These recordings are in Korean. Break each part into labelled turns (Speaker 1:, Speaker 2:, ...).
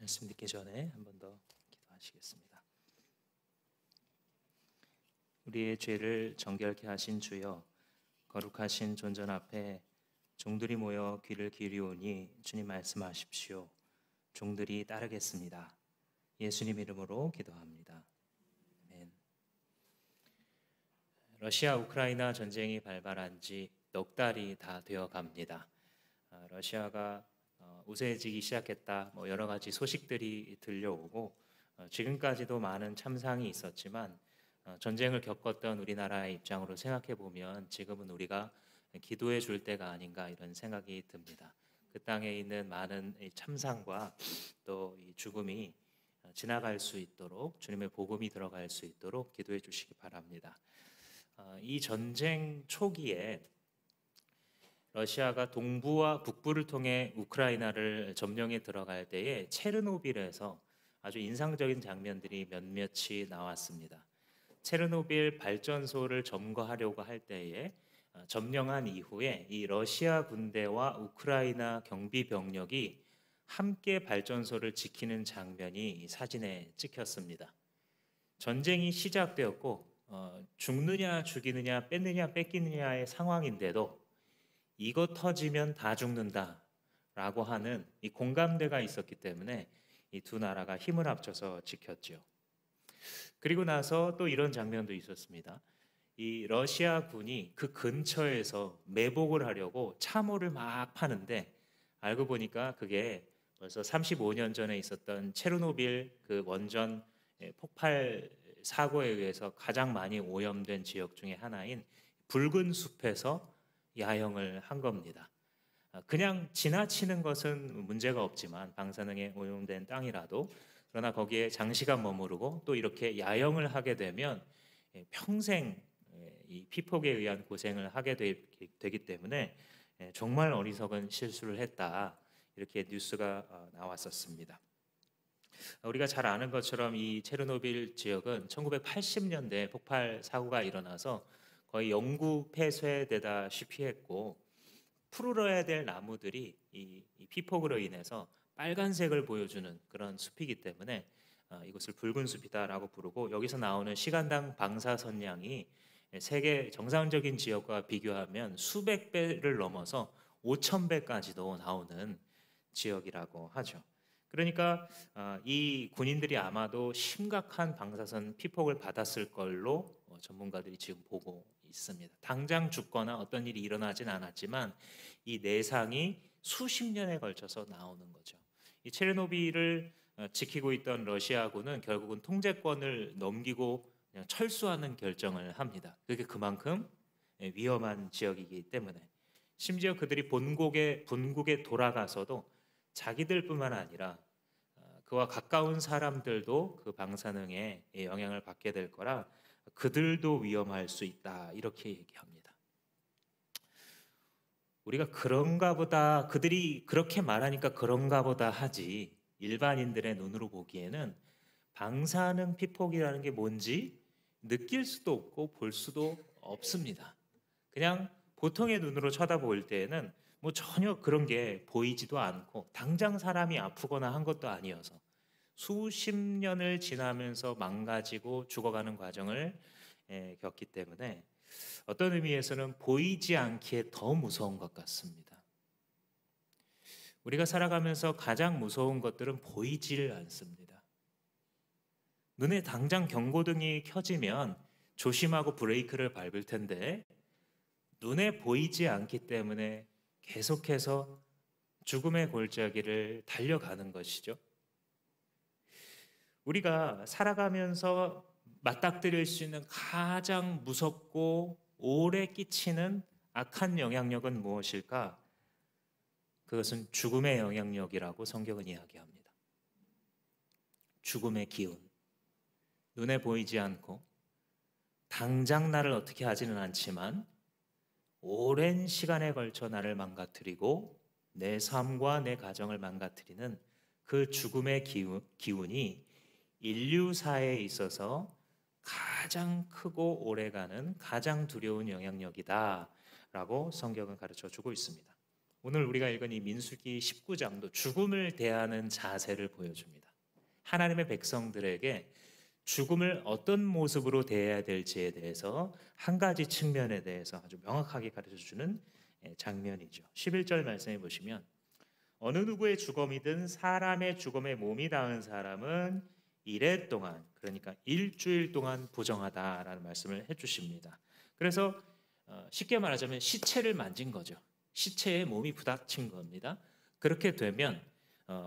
Speaker 1: 말씀 듣기 전에 한 번 더 기도하시겠습니다. 우리의 죄를 정결케 하신 주여, 거룩하신 존전 앞에 종들이 모여 귀를 기울이오니 주님 말씀하십시오. 종들이 따르겠습니다. 예수님 이름으로 기도합니다. 아멘. 러시아 우크라이나 전쟁이 발발한 지 넉 달이 다 되어 갑니다. 러시아가 우세해지기 시작했다, 여러 가지 소식들이 들려오고 지금까지도 많은 참상이 있었지만 전쟁을 겪었던 우리나라의 입장으로 생각해 보면 지금은 우리가 기도해 줄 때가 아닌가 이런 생각이 듭니다. 그 땅에 있는 많은 참상과 또 이 죽음이 지나갈 수 있도록, 주님의 복음이 들어갈 수 있도록 기도해 주시기 바랍니다. 이 전쟁 초기에 러시아가 동부와 북부를 통해 우크라이나를 점령해 들어갈 때에 체르노빌에서 아주 인상적인 장면들이 몇몇이 나왔습니다. 체르노빌 발전소를 점거하려고 할 때에 점령한 이후에 이 러시아 군대와 우크라이나 경비 병력이 함께 발전소를 지키는 장면이 사진에 찍혔습니다. 전쟁이 시작되었고 죽느냐 죽이느냐 뺏느냐 뺏기느냐의 상황인데도 이거 터지면 다 죽는다라고 하는 이 공감대가 있었기 때문에 이 두 나라가 힘을 합쳐서 지켰죠. 그리고 나서 또 이런 장면도 있었습니다. 이 러시아 군이 그 근처에서 매복을 하려고 참호를 막 파는데 알고 보니까 그게 벌써 35년 전에 있었던 체르노빌 그 원전 폭발 사고에 의해서 가장 많이 오염된 지역 중에 하나인 붉은 숲에서 야영을 한 겁니다. 그냥 지나치는 것은 문제가 없지만 방사능에 오염된 땅이라도, 그러나 거기에 장시간 머무르고 또 이렇게 야영을 하게 되면 평생 이 피폭에 의한 고생을 하게 되기 때문에 정말 어리석은 실수를 했다, 이렇게 뉴스가 나왔었습니다. 우리가 잘 아는 것처럼 이 체르노빌 지역은 1980년대 폭발 사고가 일어나서 거의 영구 폐쇄되다시피 했고, 푸르러야 될 나무들이 이 피폭으로 인해서 빨간색을 보여주는 그런 숲이기 때문에 이것을 붉은 숲이다라고 부르고, 여기서 나오는 시간당 방사선량이 세계 정상적인 지역과 비교하면 수백 배를 넘어서 5천 배까지도 나오는 지역이라고 하죠. 그러니까 이 군인들이 아마도 심각한 방사선 피폭을 받았을 걸로 전문가들이 지금 보고 있습니다. 당장 죽거나 어떤 일이 일어나진 않았지만 이 내상이 수십 년에 걸쳐서 나오는 거죠. 이 체르노빌을 지키고 있던 러시아군은 결국은 통제권을 넘기고 그냥 철수하는 결정을 합니다. 그게 그만큼 위험한 지역이기 때문에. 심지어 그들이 본국에 돌아가서도 자기들뿐만 아니라 그와 가까운 사람들도 그 방사능에 영향을 받게 될 거라 그들도 위험할 수 있다, 이렇게 얘기합니다. 우리가 그런가 보다, 그들이 그렇게 말하니까 그런가 보다 하지, 일반인들의 눈으로 보기에는 방사능 피폭이라는 게 뭔지 느낄 수도 없고 볼 수도 없습니다. 그냥 보통의 눈으로 쳐다볼 때에는 전혀 그런 게 보이지도 않고 당장 사람이 아프거나 한 것도 아니어서 수십 년을 지나면서 망가지고 죽어가는 과정을 겪기 때문에 어떤 의미에서는 보이지 않기에 더 무서운 것 같습니다. 우리가 살아가면서 가장 무서운 것들은 보이질 않습니다. 눈에 당장 경고등이 켜지면 조심하고 브레이크를 밟을 텐데 눈에 보이지 않기 때문에 계속해서 죽음의 골짜기를 달려가는 것이죠. 우리가 살아가면서 맞닥뜨릴 수 있는 가장 무섭고 오래 끼치는 악한 영향력은 무엇일까? 그것은 죽음의 영향력이라고 성경은 이야기합니다. 죽음의 기운. 눈에 보이지 않고 당장 나를 어떻게 하지는 않지만 오랜 시간에 걸쳐 나를 망가뜨리고 내 삶과 내 가정을 망가뜨리는 그 죽음의 기운이 인류사에 있어서 가장 크고 오래가는 가장 두려운 영향력이다 라고 성경은 가르쳐 주고 있습니다. 오늘 우리가 읽은 이 민수기 19장도 죽음을 대하는 자세를 보여줍니다. 하나님의 백성들에게 죽음을 어떤 모습으로 대해야 될지에 대해서 한 가지 측면에 대해서 아주 명확하게 가르쳐주는 장면이죠. 11절 말씀해 보시면 어느 누구의 죽음이든 사람의 죽음에 몸이 닿은 사람은 이래 동안, 그러니까 일주일 동안 부정하다라는 말씀을 해주십니다. 그래서 쉽게 말하자면 시체를 만진 거죠. 시체에 몸이 부닥친 겁니다. 그렇게 되면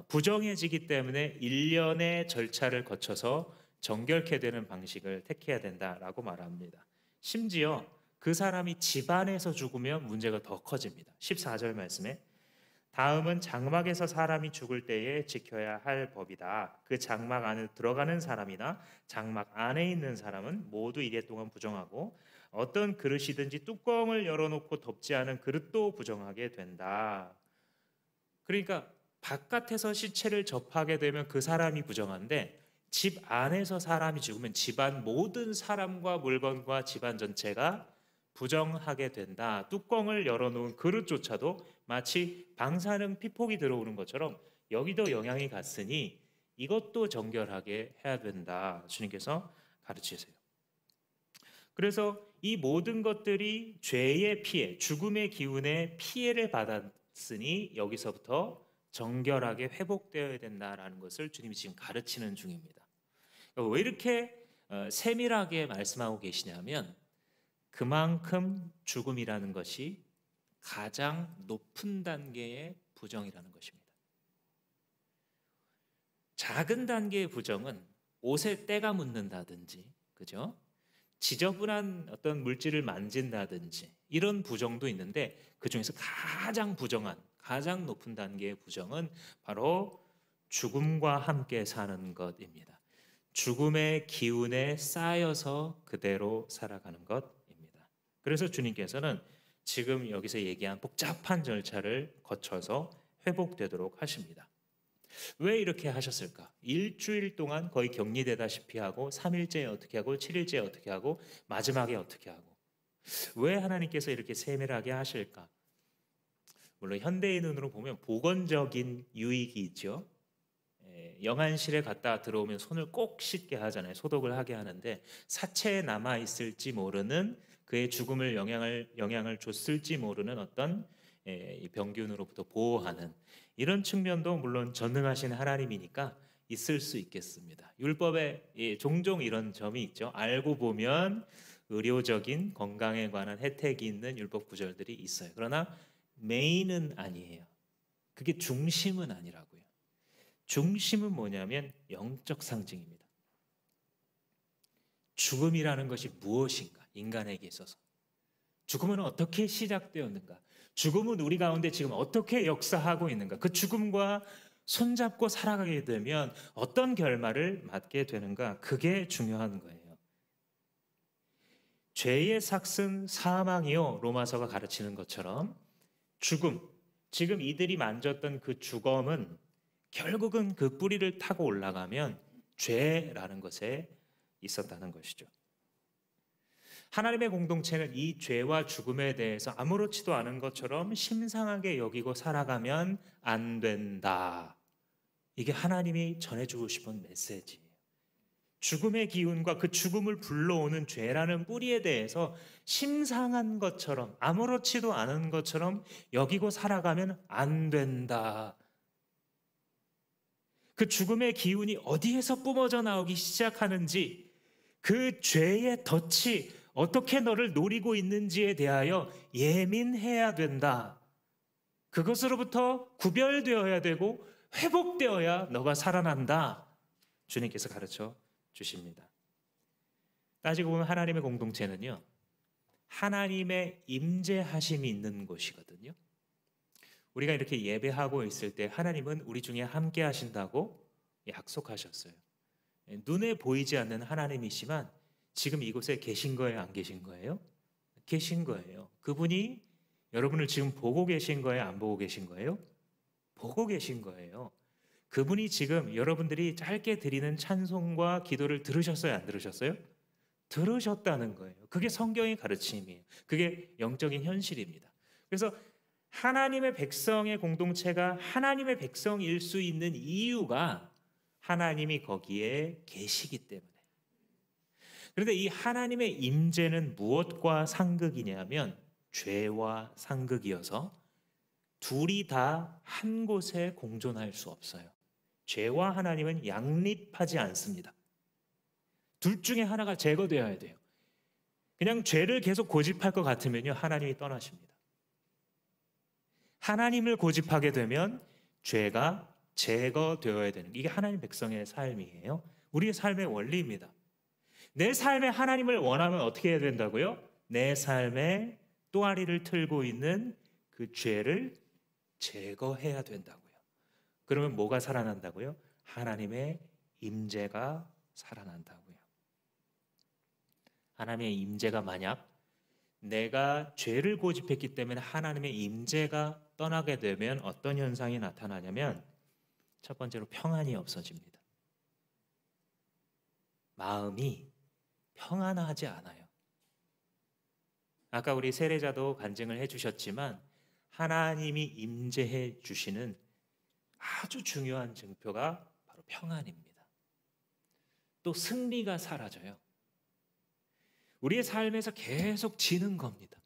Speaker 1: 부정해지기 때문에 1년의 절차를 거쳐서 정결케 되는 방식을 택해야 된다라고 말합니다. 심지어 그 사람이 집안에서 죽으면 문제가 더 커집니다. 14절 말씀에 다음은 장막에서 사람이 죽을 때에 지켜야 할 법이다. 그 장막 안에 들어가는 사람이나 장막 안에 있는 사람은 모두 이래 동안 부정하고 어떤 그릇이든지 뚜껑을 열어놓고 덮지 않은 그릇도 부정하게 된다. 그러니까 바깥에서 시체를 접하게 되면 그 사람이 부정한데 집 안에서 사람이 죽으면 집안 모든 사람과 물건과 집안 전체가 부정하게 된다. 뚜껑을 열어놓은 그릇조차도 마치 방사능 피폭이 들어오는 것처럼 여기도 영향이 갔으니 이것도 정결하게 해야 된다. 주님께서 가르치세요. 그래서 이 모든 것들이 죄의 피해, 죽음의 기운의 피해를 받았으니 여기서부터 정결하게 회복되어야 된다라는 것을 주님이 지금 가르치는 중입니다. 왜 이렇게 세밀하게 말씀하고 계시냐면 그만큼 죽음이라는 것이 가장 높은 단계의 부정이라는 것입니다. 작은 단계의 부정은 옷에 때가 묻는다든지, 그죠? 지저분한 어떤 물질을 만진다든지 이런 부정도 있는데 그 중에서 가장 부정한, 가장 높은 단계의 부정은 바로 죽음과 함께 사는 것입니다. 죽음의 기운에 쌓여서 그대로 살아가는 것입니다. 그래서 주님께서는 지금 여기서 얘기한 복잡한 절차를 거쳐서 회복되도록 하십니다. 왜 이렇게 하셨을까? 일주일 동안 거의 격리되다시피 하고 3일째에 어떻게 하고 7일째에 어떻게 하고 마지막에 어떻게 하고 왜 하나님께서 이렇게 세밀하게 하실까? 물론 현대의 눈으로 보면 보건적인 유익이 있죠. 영안실에 갔다 들어오면 손을 꼭 씻게 하잖아요. 소독을 하게 하는데 사체에 남아 있을지 모르는 그의 죽음을 영향을 줬을지 모르는 어떤 병균으로부터 보호하는 이런 측면도 물론 전능하신 하나님이니까 있을 수 있겠습니다. 율법에 종종 이런 점이 있죠. 알고 보면 의료적인 건강에 관한 혜택이 있는 율법 구절들이 있어요. 그러나 메인은 아니에요. 그게 중심은 아니라고요. 중심은 뭐냐면 영적 상징입니다. 죽음이라는 것이 무엇인가? 인간에게 있어서 죽음은 어떻게 시작되었는가? 죽음은 우리 가운데 지금 어떻게 역사하고 있는가? 그 죽음과 손잡고 살아가게 되면 어떤 결말을 맞게 되는가? 그게 중요한 거예요. 죄의 삭은 사망이요, 로마서가 가르치는 것처럼 죽음, 지금 이들이 만졌던 그 죽음은 결국은 그 뿌리를 타고 올라가면 죄라는 것에 있었다는 것이죠. 하나님의 공동체는 이 죄와 죽음에 대해서 아무렇지도 않은 것처럼 심상하게 여기고 살아가면 안 된다. 이게 하나님이 전해주고 싶은 메시지예요. 죽음의 기운과 그 죽음을 불러오는 죄라는 뿌리에 대해서 심상한 것처럼 아무렇지도 않은 것처럼 여기고 살아가면 안 된다. 그 죽음의 기운이 어디에서 뿜어져 나오기 시작하는지, 그 죄의 덫이 어떻게 너를 노리고 있는지에 대하여 예민해야 된다. 그것으로부터 구별되어야 되고 회복되어야 너가 살아난다. 주님께서 가르쳐 주십니다. 따지고 보면 하나님의 공동체는요, 하나님의 임재하심이 있는 곳이거든요. 우리가 이렇게 예배하고 있을 때 하나님은 우리 중에 함께 하신다고 약속하셨어요. 눈에 보이지 않는 하나님이시만 지금 이곳에 계신 거예요, 안 계신 거예요? 계신 거예요. 그분이 여러분을 지금 보고 계신 거예요, 안 보고 계신 거예요? 보고 계신 거예요. 그분이 지금 여러분들이 짧게 드리는 찬송과 기도를 들으셨어요, 안 들으셨어요? 들으셨다는 거예요. 그게 성경의 가르침이에요. 그게 영적인 현실입니다. 그래서 하나님의 백성의 공동체가 하나님의 백성일 수 있는 이유가 하나님이 거기에 계시기 때문에. 그런데 이 하나님의 임재는 무엇과 상극이냐면 죄와 상극이어서 둘이 다 한 곳에 공존할 수 없어요. 죄와 하나님은 양립하지 않습니다. 둘 중에 하나가 제거되어야 돼요. 그냥 죄를 계속 고집할 것 같으면요, 하나님이 떠나십니다. 하나님을 고집하게 되면 죄가 제거되어야 되는, 이게 하나님 백성의 삶이에요. 우리의 삶의 원리입니다. 내 삶에 하나님을 원하면 어떻게 해야 된다고요? 내 삶에 또아리를 틀고 있는 그 죄를 제거해야 된다고요. 그러면 뭐가 살아난다고요? 하나님의 임재가 살아난다고요. 하나님의 임재가 만약 내가 죄를 고집했기 때문에 하나님의 임재가 떠나게 되면 어떤 현상이 나타나냐면 첫 번째로 평안이 없어집니다. 마음이 평안하지 않아요. 아까 우리 세례자도 간증을 해주셨지만 하나님이 임재해 주시는 아주 중요한 증표가 바로 평안입니다. 또 승리가 사라져요. 우리의 삶에서 계속 지는 겁니다.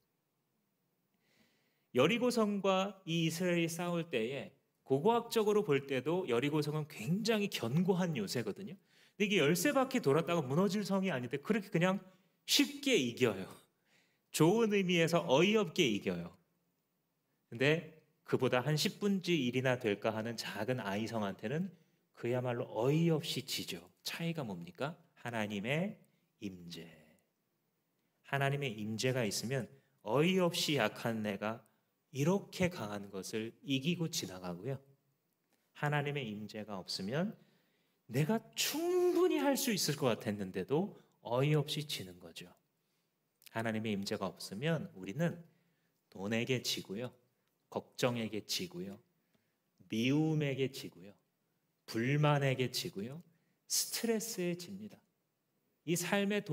Speaker 1: 여리고성과 이 이스라엘이 싸울 때에 고고학적으로 볼 때도 여리고성은 굉장히 견고한 요새거든요. 근데 이게 13바퀴 돌았다가 무너질 성이 아닌데 그렇게 그냥 쉽게 이겨요. 좋은 의미에서 어이없게 이겨요. 근데 그보다 한 10분지 1이나 될까 하는 작은 아이성한테는 그야말로 어이없이 지죠. 차이가 뭡니까? 하나님의 임재. 하나님의 임재가 있으면 어이없이 약한 내가 이렇게 강한 것을 이기고 지나가고요. 하나님의 임재가 없으면 내가 충분히 할 수 있을 것 같았는데도 어이없이 지는 거죠. 하나님의 임재가 없으면 우리는 돈에게 지고요, 걱정에게 지고요, 미움에게 지고요, 불만에게 지고요, 스트레스에 집니다. 이 삶의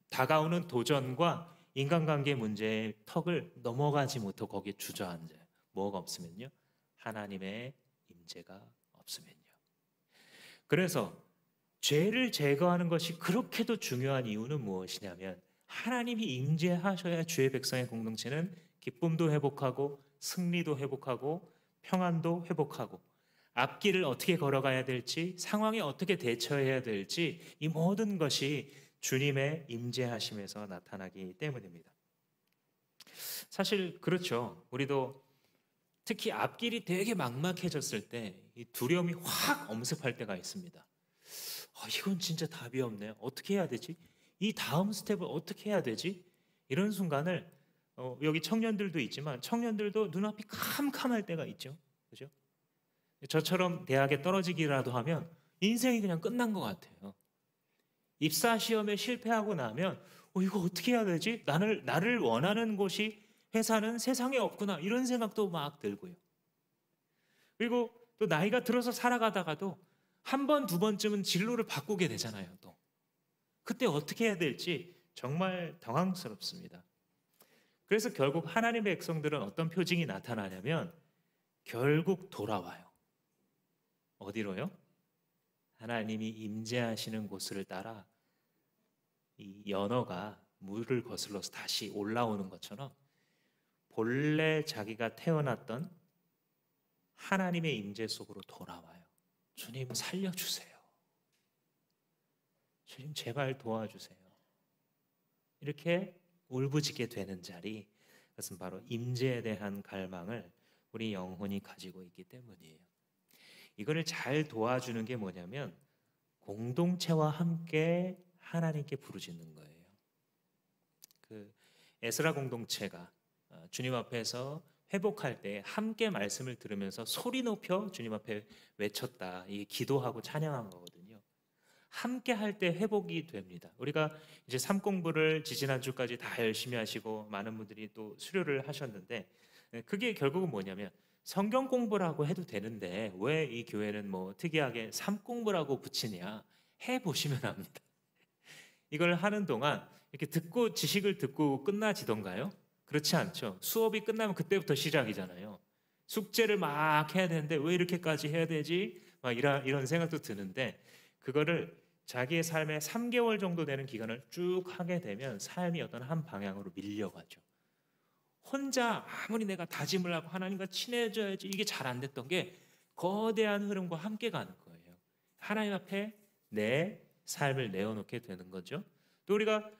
Speaker 1: 다가오는 도전과 인간관계 문제의 턱을 넘어가지 못하고 거기에 주저앉아요. 뭐가 없으면요? 하나님의 임재가 없으면요. 그래서 죄를 제거하는 것이 그렇게도 중요한 이유는 무엇이냐면 하나님이 임재하셔야 주의 백성의 공동체는 기쁨도 회복하고 승리도 회복하고 평안도 회복하고 앞길을 어떻게 걸어가야 될지, 상황에 어떻게 대처해야 될지, 이 모든 것이 주님의 임재하심에서 나타나기 때문입니다. 사실 그렇죠. 우리도 특히 앞길이 되게 막막해졌을 때 이 두려움이 확 엄습할 때가 있습니다. 이건 진짜 답이 없네. 어떻게 해야 되지? 이 다음 스텝을 어떻게 해야 되지? 이런 순간을 여기 청년들도 있지만 청년들도 눈앞이 캄캄할 때가 있죠. 그죠? 저처럼 대학에 떨어지기라도 하면 인생이 그냥 끝난 것 같아요. 입사 시험에 실패하고 나면 이거 어떻게 해야 되지? 나를 원하는 곳이, 회사는 세상에 없구나, 이런 생각도 막 들고요. 그리고 또 나이가 들어서 살아가다가도 한 번, 두 번쯤은 진로를 바꾸게 되잖아요. 또 그때 어떻게 해야 될지 정말 당황스럽습니다. 그래서 결국 하나님의 백성들은 어떤 표징이 나타나냐면 결국 돌아와요. 어디로요? 하나님이 임재하시는 곳을 따라 이 연어가 물을 거슬러서 다시 올라오는 것처럼 본래 자기가 태어났던 하나님의 임재 속으로 돌아와요. 주님 살려주세요. 주님 제발 도와주세요. 이렇게 울부짖게 되는 자리, 그것은 바로 임재에 대한 갈망을 우리 영혼이 가지고 있기 때문이에요. 이거를 잘 도와주는 게 뭐냐면 공동체와 함께 하나님께 부르짖는 거예요. 그 에스라 공동체가 주님 앞에서 회복할 때 함께 말씀을 들으면서 소리 높여 주님 앞에 외쳤다. 이게 기도하고 찬양한 거거든요. 함께 할 때 회복이 됩니다. 우리가 이제 삶 공부를 지지난주까지 다 열심히 하시고 많은 분들이 또 수료를 하셨는데, 그게 결국은 뭐냐면 성경 공부라고 해도 되는데 왜 이 교회는 뭐 특이하게 삶 공부라고 붙이냐, 해보시면 압니다. 이걸 하는 동안 이렇게 듣고 지식을 듣고 끝나지던가요? 그렇지 않죠. 수업이 끝나면 그때부터 시작이잖아요. 숙제를 막 해야 되는데 왜 이렇게까지 해야 되지? 막 이런 생각도 드는데, 그거를 자기의 삶의 3개월 정도 되는 기간을 쭉 하게 되면 삶이 어떤 한 방향으로 밀려가죠. 혼자 아무리 내가 다짐을 하고 하나님과 친해져야지 이게 잘 안 됐던 게 거대한 흐름과 함께 가는 거예요. 하나님 앞에 내 삶을 내어놓게 되는 거죠. 또 우리가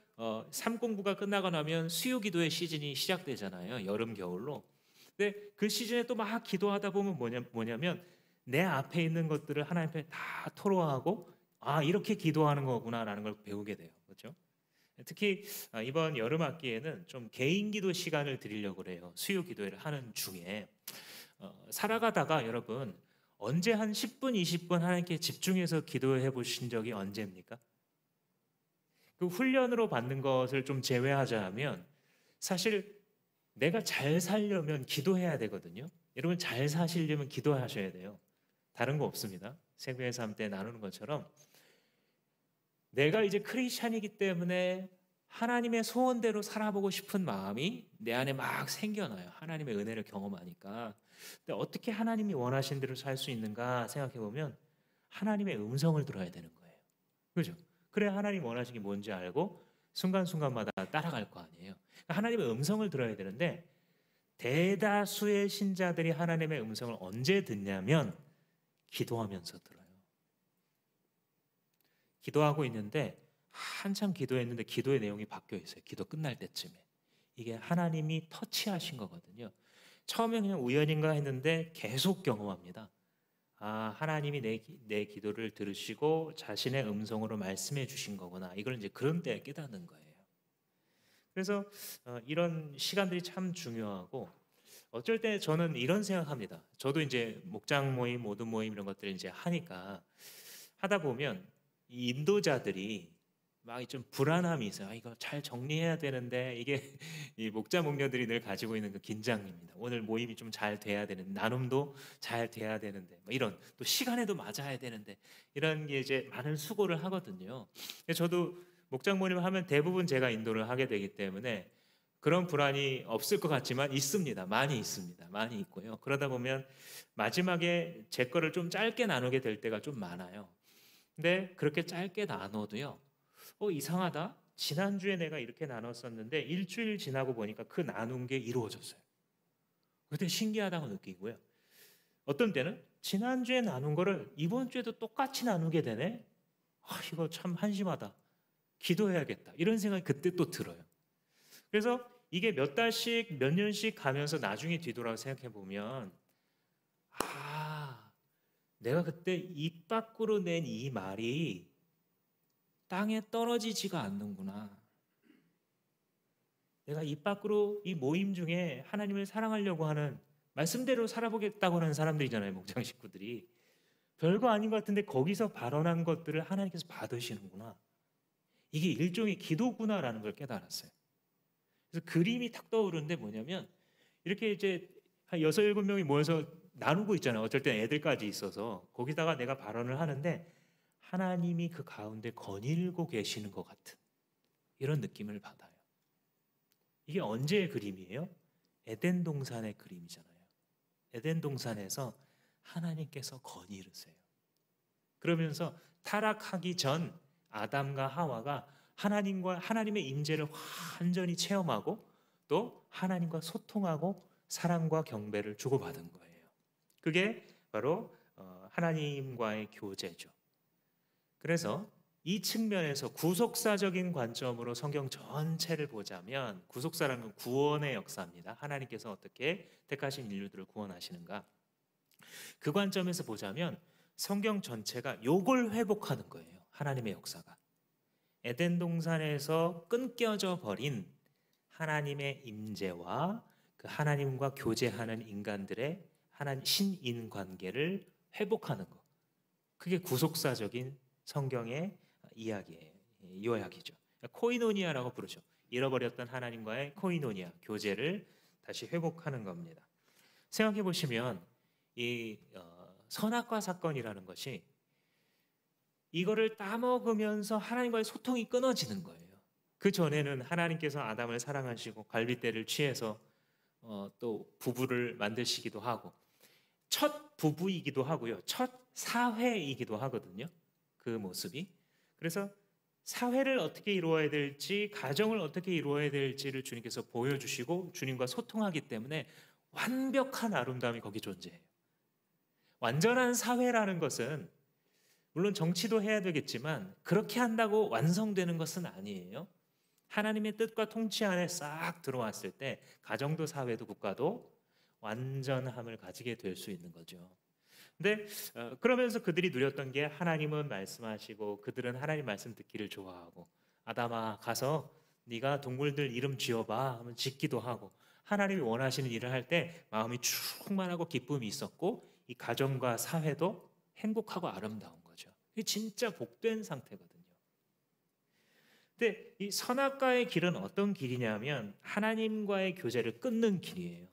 Speaker 1: 삶 공부가 끝나고 나면 수요 기도의 시즌이 시작되잖아요. 여름 겨울로. 근데 그 시즌에 또 막 기도하다 보면 뭐냐면 내 앞에 있는 것들을 하나님 앞에 다 토로하고, 아, 이렇게 기도하는 거구나라는 걸 배우게 돼요. 그렇죠? 특히 이번 여름 학기에는 좀 개인 기도 시간을 드리려고 그래요. 수요 기도회를 하는 중에 살아가다가 여러분 언제 한 10분, 20분 하나님께 집중해서 기도해 보신 적이 언제입니까? 그 훈련으로 받는 것을 좀 제외하자면 사실 내가 잘 살려면 기도해야 되거든요. 여러분 잘 사시려면 기도하셔야 돼요. 다른 거 없습니다. 생명의 삶 때 나누는 것처럼 내가 이제 크리스찬이기 때문에 하나님의 소원대로 살아보고 싶은 마음이 내 안에 막 생겨나요. 하나님의 은혜를 경험하니까. 근데 어떻게 하나님이 원하신 대로 살 수 있는가 생각해 보면 하나님의 음성을 들어야 되는 거예요. 그죠? 그래 하나님 원하시는 게 뭔지 알고 순간순간마다 따라갈 거 아니에요. 그러니까 하나님의 음성을 들어야 되는데 대다수의 신자들이 하나님의 음성을 언제 듣냐면 기도하면서 들어요. 기도하고 있는데 한참 기도했는데 기도의 내용이 바뀌어 있어요. 기도 끝날 때쯤에. 이게 하나님이 터치하신 거거든요. 처음에 그냥 우연인가 했는데 계속 경험합니다. 아, 하나님이 내 기도를 들으시고 자신의 음성으로 말씀해 주신 거구나. 이걸 이제 그런 때 깨닫는 거예요. 그래서 이런 시간들이 참 중요하고, 어쩔 때 저는 이런 생각합니다. 저도 이제 목장 모임, 모든 모임 이런 것들을 이제 하니까 하다 보면 이 인도자들이 막 좀 불안함이 있어요. 아, 이거 잘 정리해야 되는데 이게 이 목자 목녀들이 늘 가지고 있는 그 긴장입니다. 오늘 모임이 좀 잘 돼야 되는, 나눔도 잘 돼야 되는데, 뭐 이런 또 시간에도 맞아야 되는데 이런 게 이제 많은 수고를 하거든요. 저도 목장 모임을 하면 대부분 제가 인도를 하게 되기 때문에 그런 불안이 없을 것 같지만 있습니다. 많이 있습니다. 많이 있고요. 그러다 보면 마지막에 제 거를 좀 짧게 나누게 될 때가 좀 많아요. 근데 그렇게 짧게 나눠도요. 이상하다. 지난주에 내가 이렇게 나눴었는데 일주일 지나고 보니까 그 나눈 게 이루어졌어요. 그때 신기하다고 느끼고요. 어떤 때는 지난주에 나눈 거를 이번 주에도 똑같이 나누게 되네. 아, 이거 참 한심하다. 기도해야겠다. 이런 생각이 그때 또 들어요. 그래서 이게 몇 달씩 몇 년씩 가면서 나중에 뒤돌아 생각해 보면, 아, 내가 그때 입 밖으로 낸 이 말이 땅에 떨어지지가 않는구나. 내가 입 밖으로 이 모임 중에 하나님을 사랑하려고 하는, 말씀대로 살아보겠다고 하는 사람들이잖아요. 목장 식구들이. 별거 아닌 것 같은데 거기서 발언한 것들을 하나님께서 받으시는구나. 이게 일종의 기도구나라는 걸 깨달았어요. 그래서 그림이 탁 떠오르는데 뭐냐면 이렇게 이제 한 6, 7명이 모여서 나누고 있잖아요. 어쩔 땐 애들까지 있어서 거기다가 내가 발언을 하는데 하나님이 그 가운데 거닐고 계시는 것 같은 이런 느낌을 받아요. 이게 언제의 그림이에요? 에덴 동산의 그림이잖아요. 에덴 동산에서 하나님께서 거닐으세요. 그러면서 타락하기 전 아담과 하와가 하나님의 임재를 완전히 체험하고 또 하나님과 소통하고 사랑과 경배를 주고받은 거예요. 그게 바로 하나님과의 교제죠. 그래서 이 측면에서 구속사적인 관점으로 성경 전체를 보자면 구속사라는 건 구원의 역사입니다. 하나님께서 어떻게 택하신 인류들을 구원하시는가. 그 관점에서 보자면 성경 전체가 요걸 회복하는 거예요. 하나님의 역사가. 에덴 동산에서 끊겨져 버린 하나님의 임재와 그 하나님과 교제하는 인간들의 신인 관계를 회복하는 것. 그게 구속사적인 성경의 이야기예요. 요약이죠. 코이노니아라고 부르죠. 잃어버렸던 하나님과의 코이노니아, 교제를 다시 회복하는 겁니다. 생각해 보시면 이 선악과 사건이라는 것이 이거를 따먹으면서 하나님과의 소통이 끊어지는 거예요. 그 전에는 하나님께서 아담을 사랑하시고 갈빗대를 취해서 또 부부를 만드시기도 하고 첫 부부이기도 하고요. 첫 사회이기도 하거든요. 그 모습이. 그래서 사회를 어떻게 이루어야 될지, 가정을 어떻게 이루어야 될지를 주님께서 보여주시고 주님과 소통하기 때문에 완벽한 아름다움이 거기 존재해요. 완전한 사회라는 것은 물론 정치도 해야 되겠지만 그렇게 한다고 완성되는 것은 아니에요. 하나님의 뜻과 통치 안에 싹 들어왔을 때 가정도 사회도 국가도 완전함을 가지게 될 수 있는 거죠. 근데 그러면서 그들이 누렸던 게 하나님은 말씀하시고 그들은 하나님 말씀 듣기를 좋아하고 아담아 가서 네가 동물들 이름 지어봐 하면 짓기도 하고 하나님이 원하시는 일을 할 때 마음이 충만하고 기쁨이 있었고 이 가정과 사회도 행복하고 아름다운 거죠. 이게 진짜 복된 상태거든요. 근데 이 선악과의 길은 어떤 길이냐면 하나님과의 교제를 끊는 길이에요.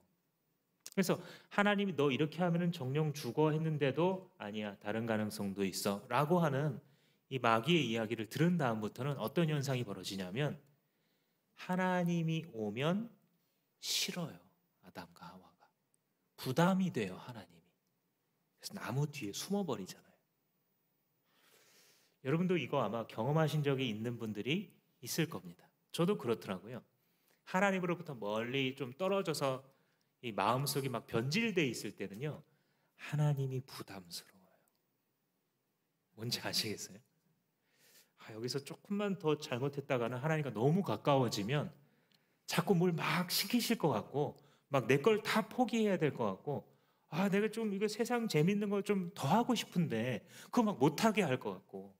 Speaker 1: 그래서 하나님이 너 이렇게 하면은 정령 죽어 했는데도 아니야 다른 가능성도 있어 라고 하는 이 마귀의 이야기를 들은 다음부터는 어떤 현상이 벌어지냐면 하나님이 오면 싫어요. 아담과 하와가 부담이 돼요. 하나님이. 그래서 나무 뒤에 숨어버리잖아요. 여러분도 이거 아마 경험하신 적이 있는 분들이 있을 겁니다. 저도 그렇더라고요. 하나님으로부터 멀리 좀 떨어져서 이 마음속이 막 변질돼 있을 때는요. 하나님이 부담스러워요. 뭔지 아시겠어요? 여기서 조금만 더 잘못했다가는 하나님과 너무 가까워지면 자꾸 뭘 막 시키실 것 같고 막 내 걸 다 포기해야 될 것 같고 내가 좀 이거 세상 재밌는 거 좀 더 하고 싶은데 그거 막 못하게 할 것 같고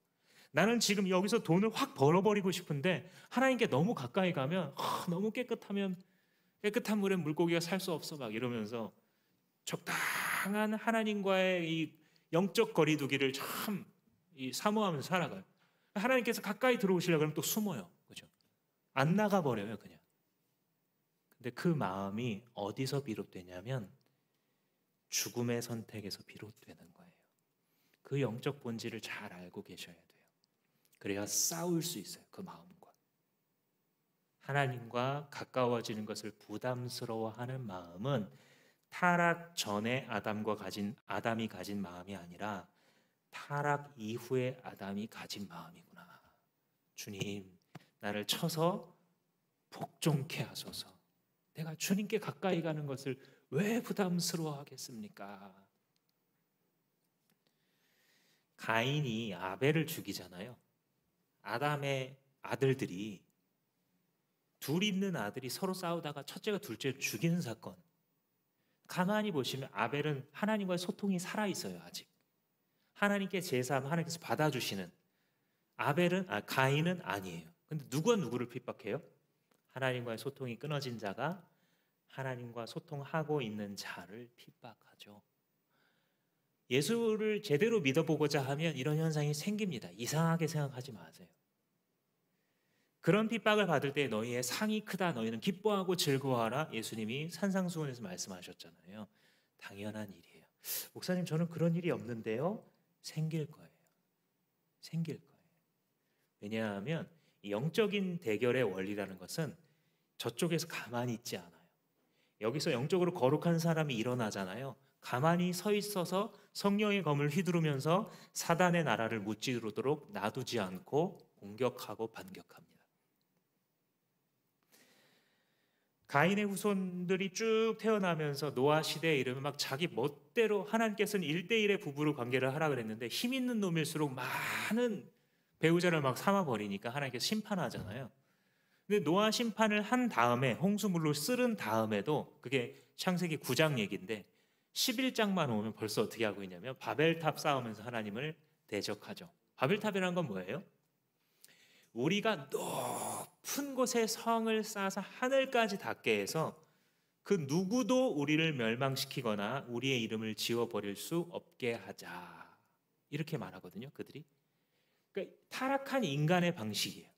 Speaker 1: 나는 지금 여기서 돈을 확 벌어버리고 싶은데 하나님께 너무 가까이 가면 너무 깨끗한 물에 물고기가 살 수 없어 막 이러면서 적당한 하나님과의 이 영적 거리두기를 참 사모하면서 살아가요. 하나님께서 가까이 들어오시려고 하면 또 숨어요. 그죠? 안 나가버려요 그냥. 근데 그 마음이 어디서 비롯되냐면 죽음의 선택에서 비롯되는 거예요. 그 영적 본질을 잘 알고 계셔야 돼요. 그래야 싸울 수 있어요. 그 마음과. 하나님과 가까워지는 것을 부담스러워하는 마음은 타락 전에 아담이 가진 마음이 아니라 타락 이후에 아담이 가진 마음이구나. 주님, 나를 쳐서 복종케 하소서. 내가 주님께 가까이 가는 것을 왜 부담스러워하겠습니까? 가인이 아벨을 죽이잖아요. 아담의 아들들이 둘 있는 아들이 서로 싸우다가 첫째가 둘째를 죽이는 사건. 가만히 보시면 아벨은 하나님과의 소통이 살아있어요. 아직 하나님께 제사하면 하나님께서 받아주시는 가인은 아니에요. 근데 누가 누구를 핍박해요? 하나님과의 소통이 끊어진 자가 하나님과 소통하고 있는 자를 핍박하죠. 예수를 제대로 믿어보고자 하면 이런 현상이 생깁니다. 이상하게 생각하지 마세요. 그런 핍박을 받을 때 너희의 상이 크다. 너희는 기뻐하고 즐거워하라. 예수님이 산상수훈에서 말씀하셨잖아요. 당연한 일이에요. 목사님 저는 그런 일이 없는데요. 생길 거예요. 생길 거예요. 왜냐하면 영적인 대결의 원리라는 것은 저쪽에서 가만히 있지 않아요. 여기서 영적으로 거룩한 사람이 일어나잖아요. 가만히 서 있어서 성령의 검을 휘두르면서 사단의 나라를 무찌르도록 놔두지 않고 공격하고 반격합니다. 가인의 후손들이 쭉 태어나면서 노아 시대에 이르면 막 자기 멋대로 하나님께서는 1대1의 부부로 관계를 하라 그랬는데 힘 있는 놈일수록 많은 배우자를 막 삼아버리니까 하나님께서 심판하잖아요. 근데 노아 심판을 한 다음에 홍수물로 쓸은 다음에도 그게 창세기 9장 얘기인데 11장만 오면 벌써 어떻게 하고 있냐면 바벨탑 쌓으면서 하나님을 대적하죠. 바벨탑이라는 건 뭐예요? 우리가 높은 곳에 성을 쌓아서 하늘까지 닿게 해서 그 누구도 우리를 멸망시키거나 우리의 이름을 지워버릴 수 없게 하자. 이렇게 말하거든요. 그들이. 그러니까 타락한 인간의 방식이에요.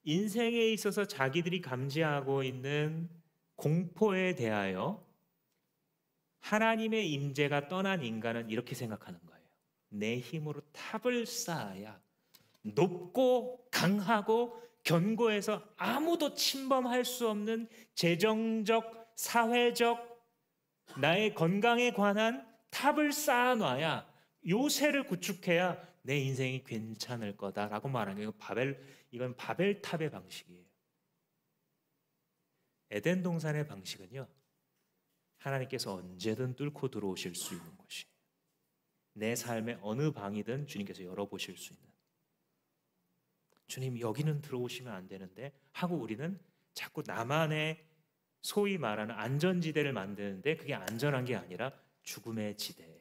Speaker 1: 인생에 있어서 자기들이 감지하고 있는 공포에 대하여 하나님의 임재가 떠난 인간은 이렇게 생각하는 거예요. 내 힘으로 탑을 쌓아야 높고 강하고 견고해서 아무도 침범할 수 없는 재정적, 사회적, 나의 건강에 관한 탑을 쌓아놔야, 요새를 구축해야 내 인생이 괜찮을 거다라고 말하는 게 이건 바벨탑의 방식이에요. 에덴 동산의 방식은요, 하나님께서 언제든 뚫고 들어오실 수 있는 곳이에요. 내 삶의 어느 방이든 주님께서 열어보실 수 있는. 주님, 여기는 들어오시면 안 되는데 하고 우리는 자꾸 나만의 소위 말하는 안전지대를 만드는데, 그게 안전한 게 아니라 죽음의 지대예요.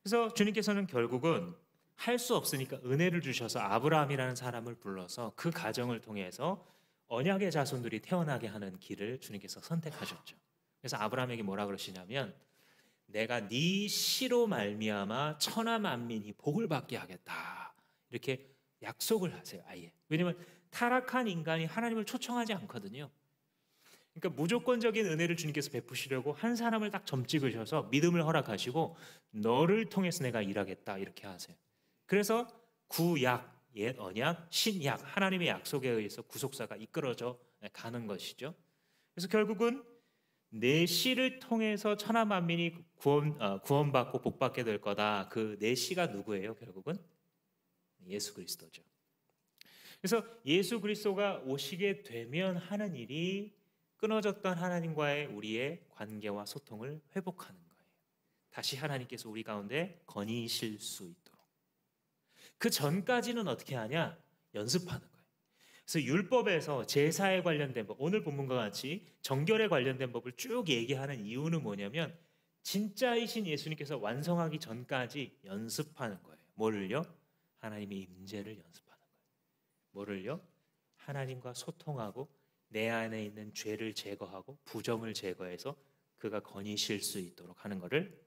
Speaker 1: 그래서 주님께서는 결국은 할 수 없으니까 은혜를 주셔서 아브라함이라는 사람을 불러서 그 가정을 통해서 언약의 자손들이 태어나게 하는 길을 주님께서 선택하셨죠. 그래서 아브라함에게 뭐라 그러시냐면, 내가 네 씨로 말미암아 천하 만민이 복을 받게 하겠다, 이렇게 약속을 하세요. 아예. 왜냐하면 타락한 인간이 하나님을 초청하지 않거든요. 그러니까 무조건적인 은혜를 주님께서 베푸시려고 한 사람을 딱 점 찍으셔서 믿음을 허락하시고, 너를 통해서 내가 일하겠다, 이렇게 하세요. 그래서 구약, 옛 언약, 신약, 하나님의 약속에 의해서 구속사가 이끌어져 가는 것이죠. 그래서 결국은 내 씨를 통해서 천하 만민이 구원받고 복받게 될 거다. 그 내 씨가 누구예요? 결국은 예수 그리스도죠. 그래서 예수 그리스도가 오시게 되면 하는 일이 끊어졌던 하나님과의 우리의 관계와 소통을 회복하는 거예요. 다시 하나님께서 우리 가운데 거니실 수 있도록. 그 전까지는 어떻게 하냐? 연습하는 거예요. 그래서 율법에서 제사에 관련된 법, 오늘 본문과 같이 정결에 관련된 법을 쭉 얘기하는 이유는 뭐냐면, 진짜이신 예수님께서 완성하기 전까지 연습하는 거예요. 뭐를요? 하나님의 임재를 연습하는 거예요. 뭐를요? 하나님과 소통하고 내 안에 있는 죄를 제거하고 부정을 제거해서 그가 거니실 수 있도록 하는 것을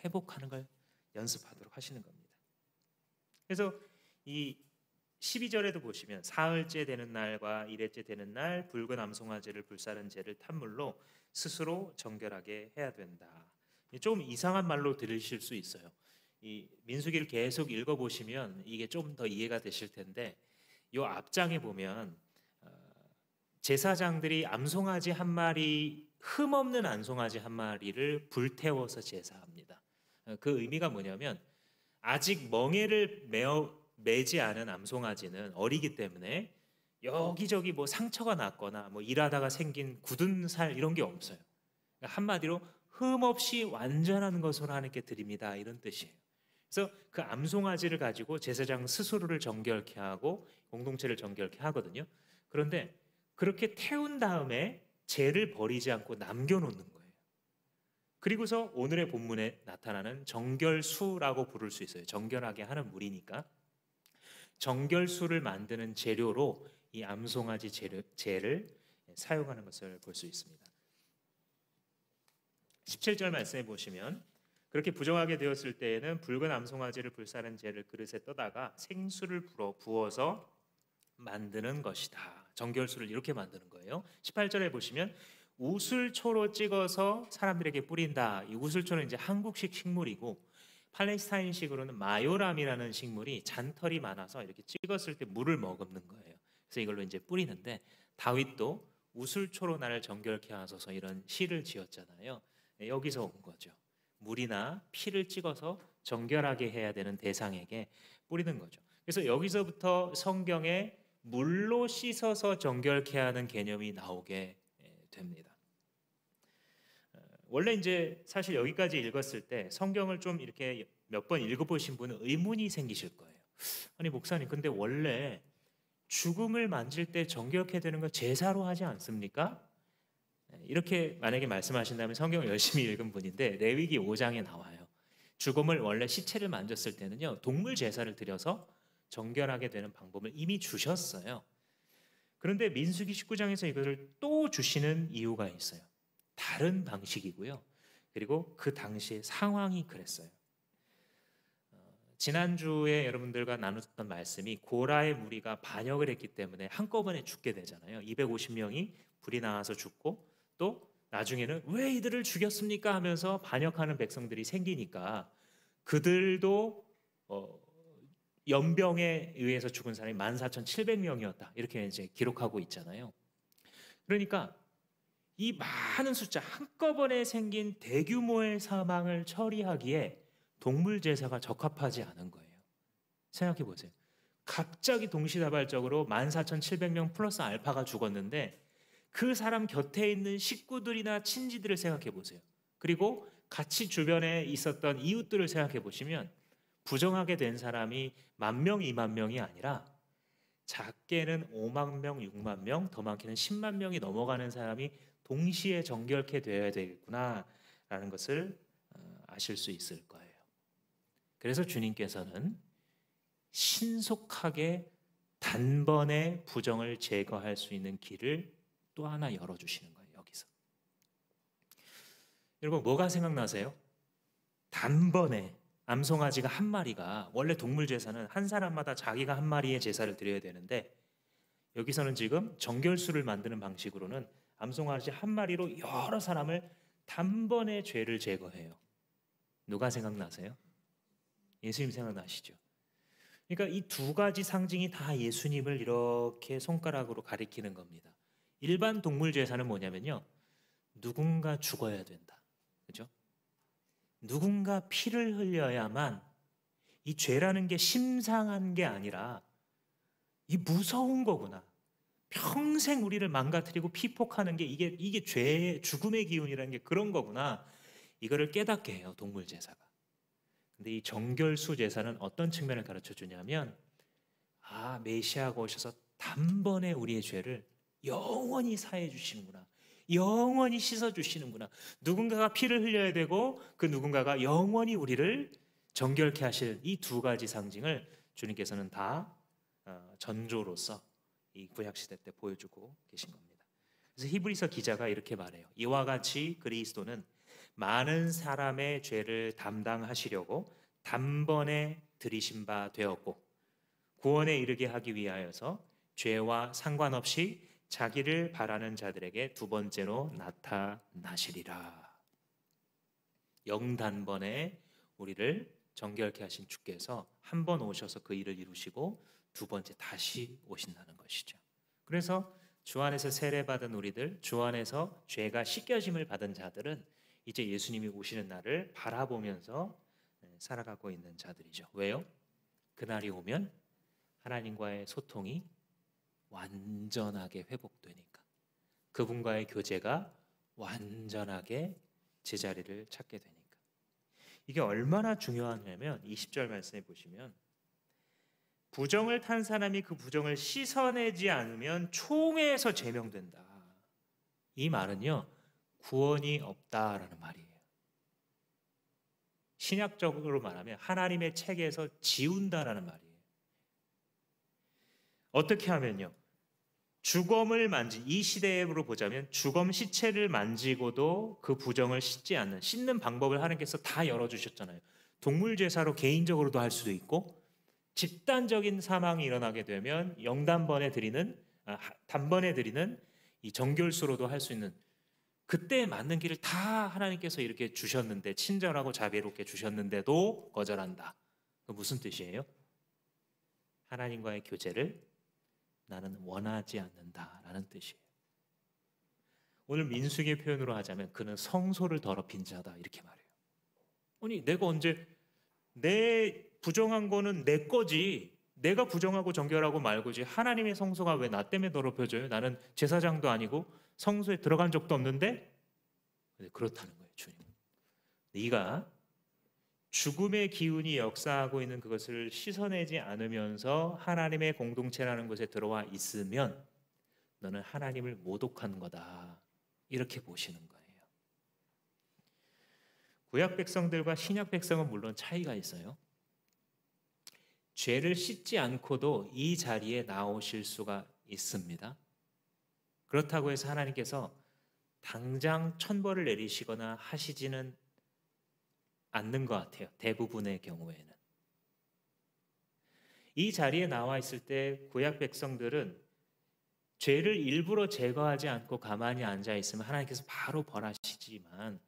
Speaker 1: 회복하는 걸 연습하도록 하시는 겁니다. 그래서 이 12절에도 보시면 사흘째 되는 날과 일회째 되는 날 붉은 암송아지를 불사른 재를 탄물로 스스로 정결하게 해야 된다. 좀 이상한 말로 들으실 수 있어요. 이 민수기를 계속 읽어보시면 이게 좀 더 이해가 되실 텐데, 이 앞장에 보면 제사장들이 암송아지 한 마리, 흠없는 암송아지 한 마리를 불태워서 제사합니다. 그 의미가 뭐냐면, 아직 멍에를 매지 않은 암송아지는 어리기 때문에 여기저기 뭐 상처가 났거나 뭐 일하다가 생긴 굳은 살 이런 게 없어요. 한마디로 흠없이 완전한 것으로 하나님께 드립니다, 이런 뜻이에요. 그래서 그 암송아지를 가지고 제사장 스스로를 정결케 하고 공동체를 정결케 하거든요. 그런데 그렇게 태운 다음에 죄를 버리지 않고 남겨놓는 거예요. 그리고서 오늘의 본문에 나타나는 정결수라고 부를 수 있어요. 정결하게 하는 물이니까. 정결수를 만드는 재료로 이 암송아지 재를 사용하는 것을 볼 수 있습니다. 17절 말씀해 보시면, 그렇게 부정하게 되었을 때에는 붉은 암송아지를 불사른 재를 그릇에 떠다가 생수를 부어서 만드는 것이다. 정결수를 이렇게 만드는 거예요. 18절에 보시면 우슬초로 찍어서 사람들에게 뿌린다. 이 우슬초는 이제 한국식 식물이고, 팔레스타인식으로는 마요람이라는 식물이 잔털이 많아서 이렇게 찍었을 때 물을 머금는 거예요. 그래서 이걸로 이제 뿌리는데, 다윗도 우슬초로 나를 정결케 하소서, 이런 시를 지었잖아요. 여기서 온 거죠. 물이나 피를 찍어서 정결하게 해야 되는 대상에게 뿌리는 거죠. 그래서 여기서부터 성경에 물로 씻어서 정결케 하는 개념이 나오게 됩니다. 원래 이제 사실 여기까지 읽었을 때 성경을 좀 이렇게 몇 번 읽어보신 분은 의문이 생기실 거예요. 아니 목사님, 근데 원래 죽음을 만질 때 정결케 되는 거 제사로 하지 않습니까? 이렇게 만약에 말씀하신다면 성경을 열심히 읽은 분인데, 레위기 5장에 나와요. 죽음을 원래 시체를 만졌을 때는요, 동물 제사를 드려서 정결하게 되는 방법을 이미 주셨어요. 그런데 민수기 19장에서 이것을 또 주시는 이유가 있어요. 다른 방식이고요. 그리고 그 당시의 상황이 그랬어요. 지난주에 여러분들과 나눴던 말씀이, 고라의 무리가 반역을 했기 때문에 한꺼번에 죽게 되잖아요. 250명이 불이 나와서 죽고, 또 나중에는 왜 이들을 죽였습니까 하면서 반역하는 백성들이 생기니까 그들도 연병에 의해서 죽은 사람이 14,700명이었다. 이렇게 이제 기록하고 있잖아요. 그러니까 이 많은 숫자 한꺼번에 생긴 대규모의 사망을 처리하기에 동물 제사가 적합하지 않은 거예요. 생각해 보세요. 갑자기 동시다발적으로 14,700명 플러스 알파가 죽었는데 그 사람 곁에 있는 식구들이나 친지들을 생각해 보세요. 그리고 같이 주변에 있었던 이웃들을 생각해 보시면 부정하게 된 사람이 10,000명, 20,000명이 아니라 작게는 5만 명, 6만 명, 더 많게는 10만 명이 넘어가는 사람이 동시에 정결케 되어야 되겠구나라는 것을 아실 수 있을 거예요. 그래서 주님께서는 신속하게 단번에 부정을 제거할 수 있는 길을 또 하나 열어주시는 거예요. 여기서 여러분 뭐가 생각나세요? 단번에 암송아지가 한 마리가, 원래 동물 제사는 한 사람마다 자기가 한 마리의 제사를 드려야 되는데 여기서는 지금 정결수를 만드는 방식으로는 암송아지 한 마리로 여러 사람을 단번에 죄를 제거해요. 누가 생각나세요? 예수님 생각나시죠? 그러니까 이 두 가지 상징이 다 예수님을 이렇게 손가락으로 가리키는 겁니다. 일반 동물 제사는 뭐냐면요, 누군가 죽어야 된다, 그죠? 누군가 피를 흘려야만, 이 죄라는 게 심상한 게 아니라 이 무서운 거구나, 평생 우리를 망가뜨리고 피폭하는 게 이게 죄의 죽음의 기운이라는 게 그런 거구나, 이거를 깨닫게 해요, 동물 제사가. 근데 이 정결수 제사는 어떤 측면을 가르쳐 주냐면, 메시아가 오셔서 단번에 우리의 죄를 영원히 사해 주시는구나, 영원히 씻어 주시는구나. 누군가가 피를 흘려야 되고 그 누군가가 영원히 우리를 정결케 하실 이 두 가지 상징을 주님께서는 다 전조로서 이 구약 시대 때 보여주고 계신 겁니다. 그래서 히브리서 기자가 이렇게 말해요. 이와 같이 그리스도는 많은 사람의 죄를 담당하시려고 단번에 들이신 바 되었고, 구원에 이르게 하기 위하여서 죄와 상관없이 자기를 바라는 자들에게 두 번째로 나타나시리라. 영단번에 우리를 정결케 하신 주께서 한 번 오셔서 그 일을 이루시고 두 번째 다시 오신다는 것이죠. 그래서 주 안에서 세례받은 우리들, 주 안에서 죄가 씻겨짐을 받은 자들은 이제 예수님이 오시는 날을 바라보면서 살아가고 있는 자들이죠. 왜요? 그날이 오면 하나님과의 소통이 완전하게 회복되니까, 그분과의 교제가 완전하게 제자리를 찾게 되니까. 이게 얼마나 중요하냐면 20절 말씀해 보시면, 부정을 탄 사람이 그 부정을 씻어내지 않으면 총회에서 제명된다. 이 말은요, 구원이 없다라는 말이에요. 신약적으로 말하면 하나님의 책에서 지운다라는 말이에요. 어떻게 하면요, 주검을 이 시대로 보자면 주검 시체를 만지고도 그 부정을 씻는 방법을 하나님께서 다 열어주셨잖아요. 동물 제사로 개인적으로도 할 수도 있고, 집단적인 사망이 일어나게 되면 단번에 드리는 이 정결수로도 할 수 있는, 그때 맞는 길을 다 하나님께서 이렇게 주셨는데, 친절하고 자비롭게 주셨는데도 거절한다. 그 무슨 뜻이에요? 하나님과의 교제를 나는 원하지 않는다라는 뜻이에요. 오늘 민수기의 표현으로 하자면 그는 성소를 더럽힌 자다, 이렇게 말해요. 아니, 내가 언제, 내 부정한 거는 내 거지, 내가 부정하고 정결하고 말고지 하나님의 성소가 왜 나 때문에 더럽혀져요? 나는 제사장도 아니고 성소에 들어간 적도 없는데. 그렇다는 거예요. 주님, 네가 죽음의 기운이 역사하고 있는 그것을 씻어내지 않으면서 하나님의 공동체라는 곳에 들어와 있으면 너는 하나님을 모독한 거다, 이렇게 보시는 거예요. 구약 백성들과 신약 백성은 물론 차이가 있어요. 죄를 씻지 않고도 이 자리에 나오실 수가 있습니다. 그렇다고 해서 하나님께서 당장 천벌을 내리시거나 하시지는 않는 것 같아요. 대부분의 경우에는. 이 자리에 나와 있을 때 구약 백성들은 죄를 일부러 제거하지 않고 가만히 앉아 있으면 하나님께서 바로 벌하시지만,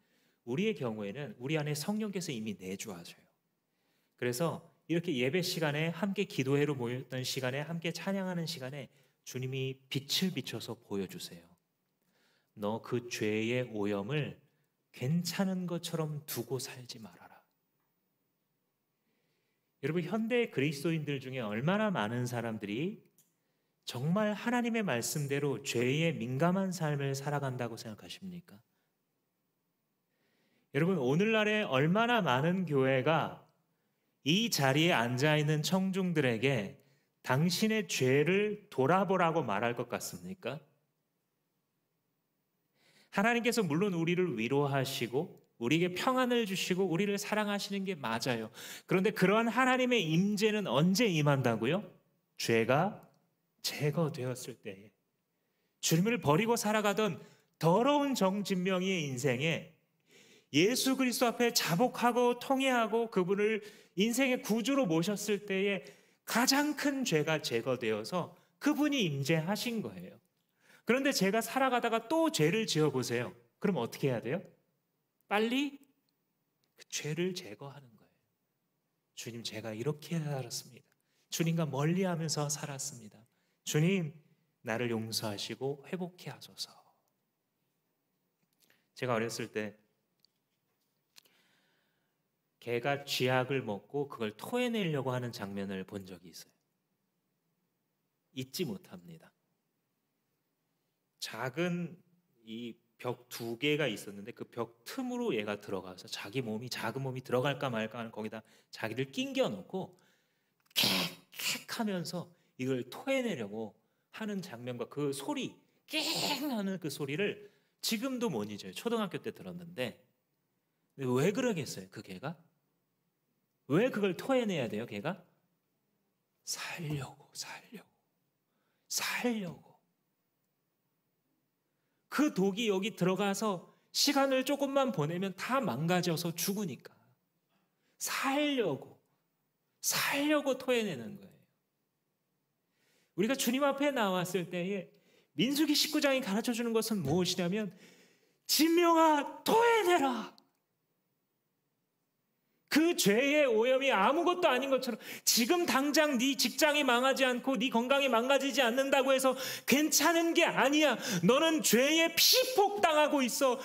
Speaker 1: 우리의 경우에는 우리 안에 성령께서 이미 내주하셔요. 그래서 이렇게 예배 시간에 함께 기도회로 모였던 시간에 함께 찬양하는 시간에 주님이 빛을 비춰서 보여주세요. 너 그 죄의 오염을 괜찮은 것처럼 두고 살지 말아라. 여러분, 현대 그리스도인들 중에 얼마나 많은 사람들이 정말 하나님의 말씀대로 죄에 민감한 삶을 살아간다고 생각하십니까? 여러분, 오늘날에 얼마나 많은 교회가 이 자리에 앉아있는 청중들에게 당신의 죄를 돌아보라고 말할 것 같습니까? 하나님께서 물론 우리를 위로하시고 우리에게 평안을 주시고 우리를 사랑하시는 게 맞아요. 그런데 그러한 하나님의 임재는 언제 임한다고요? 죄가 제거되었을 때에. 주님을 버리고 살아가던 더러운 정진명이의 인생에 예수 그리스도 앞에 자복하고 통회하고 그분을 인생의 구주로 모셨을 때에 가장 큰 죄가 제거되어서 그분이 임재하신 거예요. 그런데 제가 살아가다가 또 죄를 지어보세요. 그럼 어떻게 해야 돼요? 빨리 그 죄를 제거하는 거예요. 주님, 제가 이렇게 살았습니다. 주님과 멀리하면서 살았습니다. 주님, 나를 용서하시고 회복해 하소서. 제가 어렸을 때 개가 쥐약을 먹고 그걸 토해내려고 하는 장면을 본 적이 있어요. 잊지 못합니다. 작은 이 벽 2개가 있었는데 그 벽 틈으로 얘가 들어가서 자기 몸이, 작은 몸이 들어갈까 말까 하는, 거기다 자기를 낑겨 놓고 캑캑 하면서 이걸 토해내려고 하는 장면과 그 소리, 깽 하는 그 소리를 지금도 못 잊어요. 초등학교 때 들었는데 왜 그러겠어요? 그 개가? 왜 그걸 토해내야 돼요? 걔가? 살려고. 그 독이 여기 들어가서 시간을 조금만 보내면 다 망가져서 죽으니까 살려고 토해내는 거예요. 우리가 주님 앞에 나왔을 때에 민수기 19장이 가르쳐주는 것은 무엇이냐면, 진명아 토해내라. 그 죄의 오염이 아무것도 아닌 것처럼, 지금 당장 네 직장이 망하지 않고 네 건강이 망가지지 않는다고 해서 괜찮은 게 아니야. 너는 죄에 피폭당하고 있어.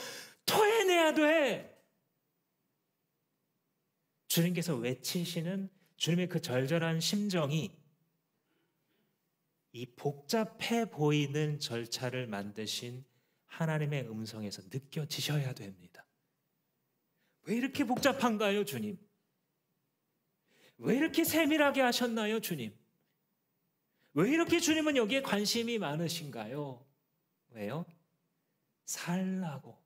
Speaker 1: 토해내야 돼. 주님께서 외치시는 주님의 그 절절한 심정이 이 복잡해 보이는 절차를 만드신 하나님의 음성에서 느껴지셔야 됩니다. 왜 이렇게 복잡한가요, 주님? 왜 이렇게 세밀하게 하셨나요, 주님? 왜 이렇게 주님은 여기에 관심이 많으신가요? 왜요? 살라고.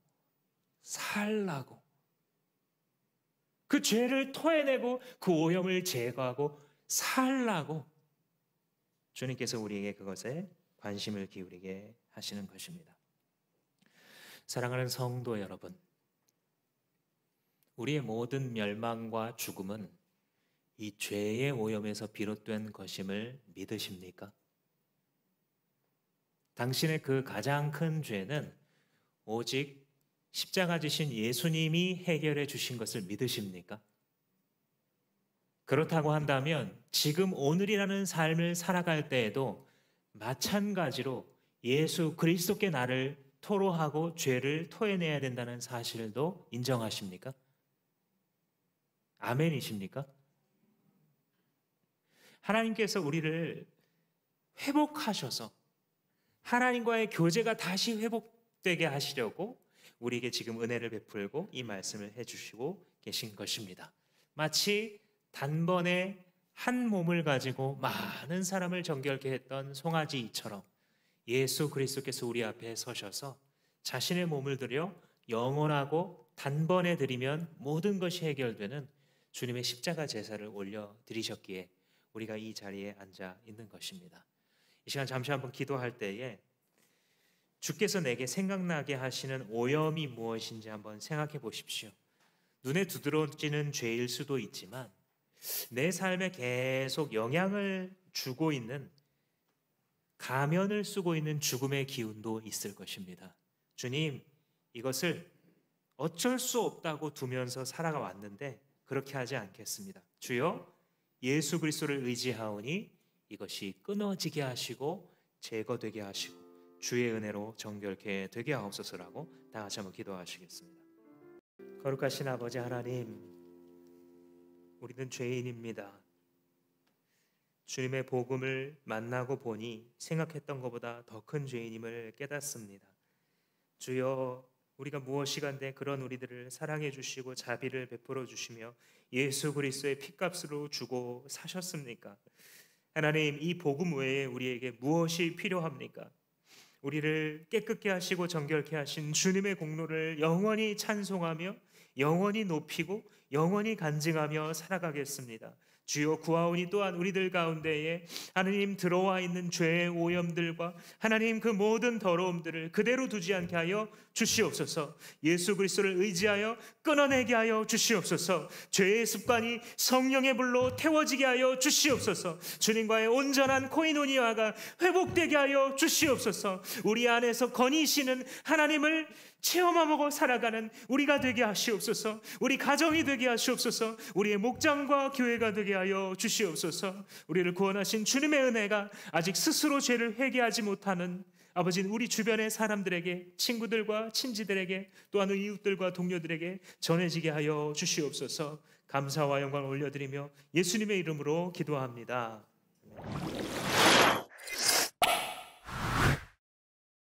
Speaker 1: 그 죄를 토해내고 그 오염을 제거하고 살라고 주님께서 우리에게 그것에 관심을 기울이게 하시는 것입니다. 사랑하는 성도 여러분, 우리의 모든 멸망과 죽음은 이 죄의 오염에서 비롯된 것임을 믿으십니까? 당신의 그 가장 큰 죄는 오직 십자가 지신 예수님이 해결해 주신 것을 믿으십니까? 그렇다고 한다면 지금 오늘이라는 삶을 살아갈 때에도 마찬가지로 예수 그리스도께 나를 토로하고 죄를 토해내야 된다는 사실도 인정하십니까? 아멘이십니까? 하나님께서 우리를 회복하셔서 하나님과의 교제가 다시 회복되게 하시려고 우리에게 지금 은혜를 베풀고 이 말씀을 해주시고 계신 것입니다. 마치 단번에 한 몸을 가지고 많은 사람을 정결케 했던 송아지처럼 예수 그리스도께서 우리 앞에 서셔서 자신의 몸을 들여 영원하고 단번에 드리면 모든 것이 해결되는 주님의 십자가 제사를 올려드리셨기에 우리가 이 자리에 앉아 있는 것입니다. 이 시간 잠시 한번 기도할 때에 주께서 내게 생각나게 하시는 오염이 무엇인지 한번 생각해 보십시오. 눈에 두드러지는 죄일 수도 있지만 내 삶에 계속 영향을 주고 있는, 가면을 쓰고 있는 죽음의 기운도 있을 것입니다. 주님, 이것을 어쩔 수 없다고 두면서 살아가 왔는데 그렇게 하지 않겠습니다. 주여, 예수 그리스도를 의지하오니 이것이 끊어지게 하시고 제거되게 하시고 주의 은혜로 정결케 되게 하옵소서라고 다 같이 한번 기도하시겠습니다. 거룩하신 아버지 하나님, 우리는 죄인입니다. 주님의 복음을 만나고 보니 생각했던 것보다 더 큰 죄인임을 깨닫습니다. 주여, 우리가 무엇이간데 그런 우리들을 사랑해 주시고 자비를 베풀어 주시며 예수 그리스도의 피값으로 주고 사셨습니까? 하나님, 이 복음 외에 우리에게 무엇이 필요합니까? 우리를 깨끗게 하시고 정결케 하신 주님의 공로를 영원히 찬송하며 영원히 높이고 영원히 간증하며 살아가겠습니다. 주여, 구하오니 또한 우리들 가운데에 하나님 들어와 있는 죄의 오염들과 하나님 그 모든 더러움들을 그대로 두지 않게 하여 주시옵소서. 예수 그리스도를 의지하여 끊어내게 하여 주시옵소서. 죄의 습관이 성령의 불로 태워지게 하여 주시옵소서. 주님과의 온전한 코이노니아가 회복되게 하여 주시옵소서. 우리 안에서 거니시는 하나님을 체험하고 살아가는 우리가 되게 하시옵소서. 우리 가정이 되게 하시옵소서. 우리의 목장과 교회가 되게 하여 주시옵소서. 우리를 구원하신 주님의 은혜가 아직 스스로 죄를 회개하지 못하는 아버지, 우리 주변의 사람들에게, 친구들과 친지들에게, 또한 이웃들과 동료들에게 전해지게 하여 주시옵소서. 감사와 영광을 올려드리며 예수님의 이름으로 기도합니다. 아멘.